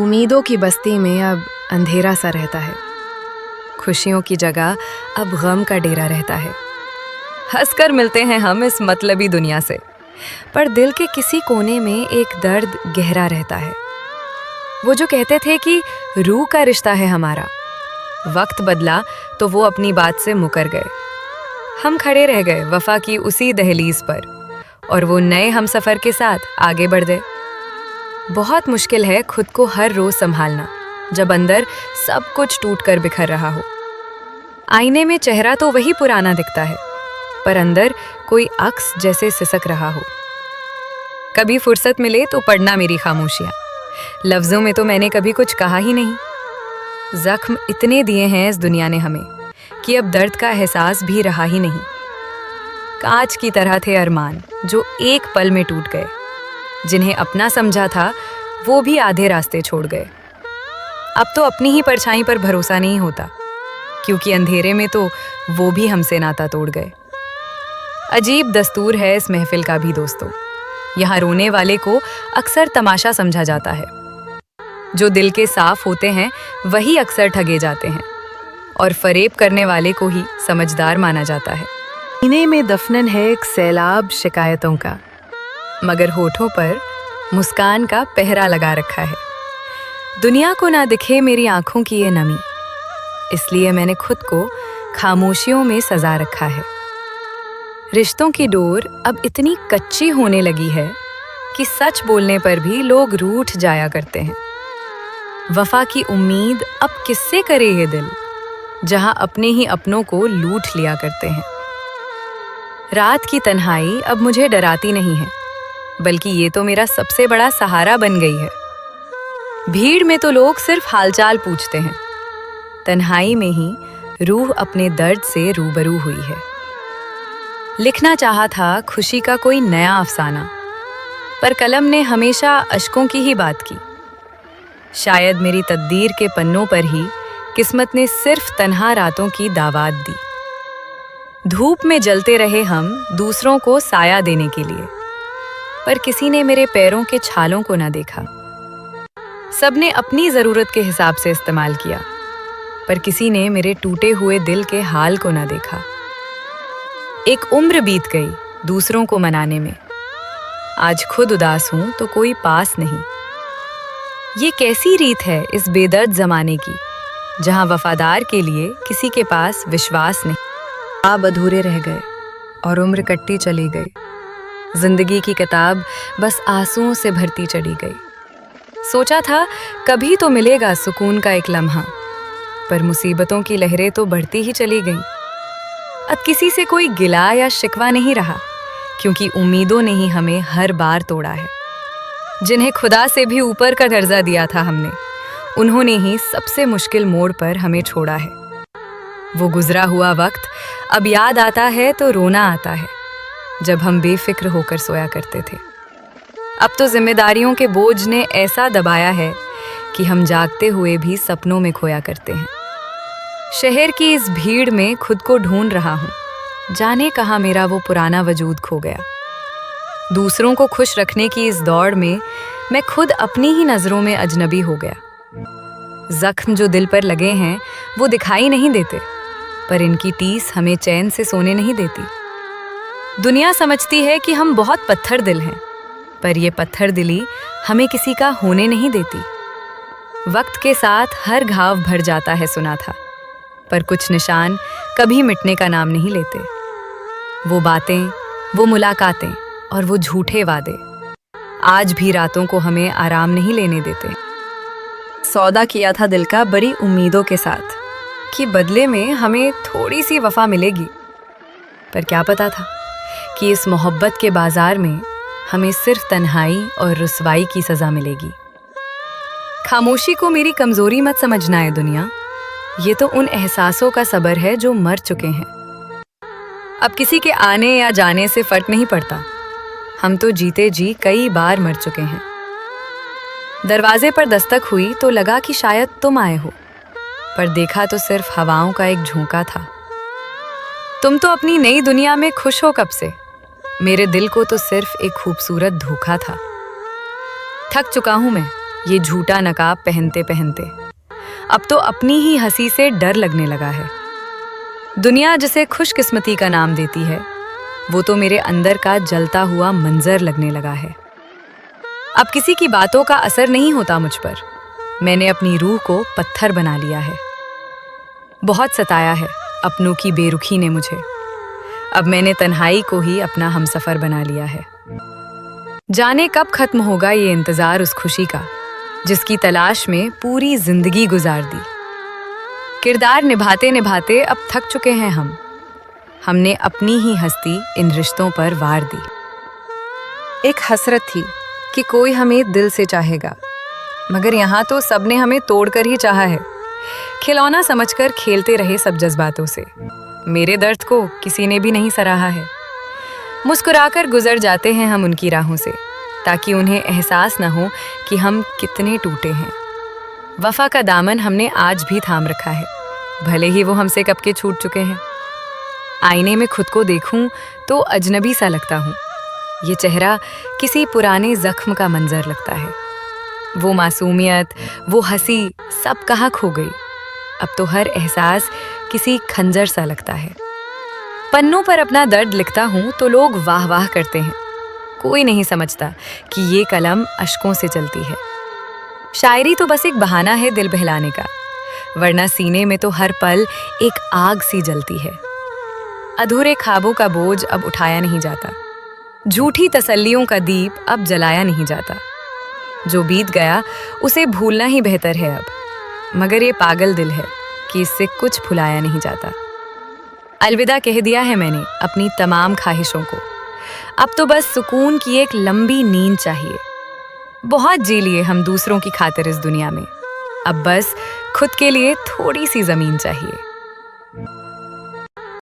उम्मीदों की बस्ती में अब अंधेरा सा रहता है। खुशियों की जगह अब गम का डेरा रहता है। हंसकर मिलते हैं हम इस मतलबी दुनिया से, पर दिल के किसी कोने में एक दर्द गहरा रहता है। वो जो कहते थे कि रूह का रिश्ता है हमारा, वक्त बदला तो वो अपनी बात से मुकर गए। हम खड़े रह गए वफा की उसी दहलीज पर, और वो नए हमसफर के साथ आगे बढ़ गए। बहुत मुश्किल है खुद को हर रोज संभालना, जब अंदर सब कुछ टूट कर बिखर रहा हो। आईने में चेहरा तो वही पुराना दिखता है, पर अंदर कोई अक्स जैसे सिसक रहा हो। कभी फुर्सत मिले तो पढ़ना मेरी खामोशियां। लफ्जों में तो मैंने कभी कुछ कहा ही नहीं। जख्म इतने दिए हैं इस दुनिया ने हमें कि अब दर्द का एहसास भी रहा ही नहीं। कांच की तरह थे अरमान जो एक पल में टूट गए। जिन्हें अपना समझा था वो भी आधे रास्ते छोड़ गए। अब तो अपनी ही परछाई पर भरोसा नहीं होता, क्योंकि अंधेरे में तो वो भी हमसे नाता तोड़ गए। अजीब दस्तूर है इस महफिल का भी दोस्तों। यहाँ रोने वाले को अक्सर तमाशा समझा जाता है। जो दिल के साफ होते हैं वही अक्सर ठगे जाते हैं, और फरेब करने वाले को ही समझदार माना जाता है। सीने में दफनन है एक सैलाब शिकायतों का, मगर होठों पर मुस्कान का पहरा लगा रखा है। दुनिया को ना दिखे मेरी आंखों की ये नमी, इसलिए मैंने खुद को खामोशियों में सजा रखा है। रिश्तों की डोर अब इतनी कच्ची होने लगी है कि सच बोलने पर भी लोग रूठ जाया करते हैं। वफा की उम्मीद अब किससे करे ये दिल, जहां अपने ही अपनों को लूट लिया करते हैं। रात की तन्हाई अब मुझे डराती नहीं है, बल्कि ये तो मेरा सबसे बड़ा सहारा बन गई है। भीड़ में तो लोग सिर्फ हालचाल पूछते हैं, तन्हाई में ही रूह अपने दर्द से रूबरू हुई है। लिखना चाहा था खुशी का कोई नया अफसाना, पर कलम ने हमेशा अश्कों की ही बात की। शायद मेरी तकदीर के पन्नों पर ही किस्मत ने सिर्फ तन्हा रातों की दावत दी। धूप में जलते रहे हम दूसरों को साया देने के लिए, पर किसी ने मेरे पैरों के छालों को ना देखा। सबने अपनी जरूरत के हिसाब से इस्तेमाल किया, पर किसी ने मेरे टूटे हुए दिल के हाल को ना देखा। एक उम्र बीत गई दूसरों को मनाने में, आज खुद उदास हूं तो कोई पास नहीं। ये कैसी रीत है इस बेदर्द जमाने की, जहां वफादार के लिए किसी के पास विश्वास नहीं। आप अधूरे रह गए और उम्र कटती चली गई। जिंदगी की किताब बस आंसुओं से भरती चली गई। सोचा था कभी तो मिलेगा सुकून का एक लम्हा, पर मुसीबतों की लहरें तो बढ़ती ही चली गईं। अब किसी से कोई गिला या शिकवा नहीं रहा, क्योंकि उम्मीदों ने ही हमें हर बार तोड़ा है। जिन्हें खुदा से भी ऊपर का दर्जा दिया था हमने, उन्होंने ही सबसे मुश्किल मोड़ पर हमें छोड़ा है। वो गुजरा हुआ वक्त अब याद आता है तो रोना आता है, जब हम बेफिक्र होकर सोया करते थे। अब तो जिम्मेदारियों के बोझ ने ऐसा दबाया है कि हम जागते हुए भी सपनों में खोया करते हैं। शहर की इस भीड़ में खुद को ढूंढ रहा हूँ, जाने कहाँ मेरा वो पुराना वजूद खो गया। दूसरों को खुश रखने की इस दौड़ में मैं खुद अपनी ही नजरों में अजनबी हो गया। जख्म जो दिल पर लगे हैं वो दिखाई नहीं देते, पर इनकी टीस हमें चैन से सोने नहीं देती। दुनिया समझती है कि हम बहुत पत्थर दिल हैं, पर ये पत्थर दिली हमें किसी का होने नहीं देती। वक्त के साथ हर घाव भर जाता है सुना था, पर कुछ निशान कभी मिटने का नाम नहीं लेते। वो बातें, वो मुलाकातें और वो झूठे वादे आज भी रातों को हमें आराम नहीं लेने देते। सौदा किया था दिल का बड़ी उम्मीदों के साथ कि बदले में हमें थोड़ी सी वफा मिलेगी, पर क्या पता था कि इस मोहब्बत के बाजार में हमें सिर्फ तन्हाई और रुसवाई की सजा मिलेगी। खामोशी को मेरी कमजोरी मत समझना है दुनिया, ये तो उन एहसासों का सबर है जो मर चुके हैं। अब किसी के आने या जाने से फर्क नहीं पड़ता, हम तो जीते जी कई बार मर चुके हैं। दरवाजे पर दस्तक हुई तो लगा कि शायद तुम आए हो, पर देखा तो सिर्फ हवाओं का एक झोंका था। तुम तो अपनी नई दुनिया में खुश हो कब से, मेरे दिल को तो सिर्फ एक खूबसूरत धोखा था। थक चुका हूं मैं ये झूठा नकाब पहनते पहनते। अब तो अपनी ही हंसी से डर लगने लगा है। दुनिया जिसे खुशकिस्मती का नाम देती है, वो तो मेरे अंदर का जलता हुआ मंजर लगने लगा है। अब किसी की बातों का असर नहीं होता मुझ पर। मैंने अपनी रूह को पत्थर बना लिया है। बहुत सताया है अपनों की बेरुखी ने मुझे। अब मैंने तन्हाई को ही अपना हमसफर बना लिया है। जाने कब खत्म होगा ये इंतजार उस खुशी का, जिसकी तलाश में पूरी जिंदगी गुजार दी। किरदार निभाते निभाते अब थक चुके हैं हम। हमने अपनी ही हस्ती इन रिश्तों पर वार दी। एक हसरत थी कि कोई हमें दिल से चाहेगा, मगर यहाँ तो सबने हमें तोड़कर ही चाहा है। खिलौना समझकर खेलते रहे सब जज्बातों से। मेरे दर्द को किसी ने भी नहीं सराहा है। मुस्कुराकर गुजर जाते हैं हम उनकी राहों से, ताकि उन्हें एहसास न हो कि हम कितने टूटे हैं। वफा का दामन हमने आज भी थाम रखा है, भले ही वो हमसे कब के छूट चुके हैं। आईने में खुद को देखूं तो अजनबी सा लगता हूँ। ये चेहरा किसी पुराने जख्म का मंजर लगता है। वो मासूमियत, वो हंसी सब कहाँ खो गई। अब तो हर एहसास किसी खंजर सा लगता है। पन्नों पर अपना दर्द लिखता हूँ तो लोग वाह वाह करते हैं। कोई नहीं समझता कि ये कलम अश्कों से चलती है। शायरी तो बस एक बहाना है दिल बहलाने का, वरना सीने में तो हर पल एक आग सी जलती है। अधूरे ख्वाबों का बोझ अब उठाया नहीं जाता। झूठी तसल्लियों का दीप अब जलाया नहीं जाता। जो बीत गया उसे भूलना ही बेहतर है अब, मगर ये पागल दिल है कि इससे कुछ भुलाया नहीं जाता। अलविदा कह दिया है मैंने अपनी तमाम ख्वाहिशों को। अब तो बस सुकून की एक लंबी नींद चाहिए। बहुत जी लिए हम दूसरों की खातिर इस दुनिया में। अब बस खुद के लिए थोड़ी सी जमीन चाहिए।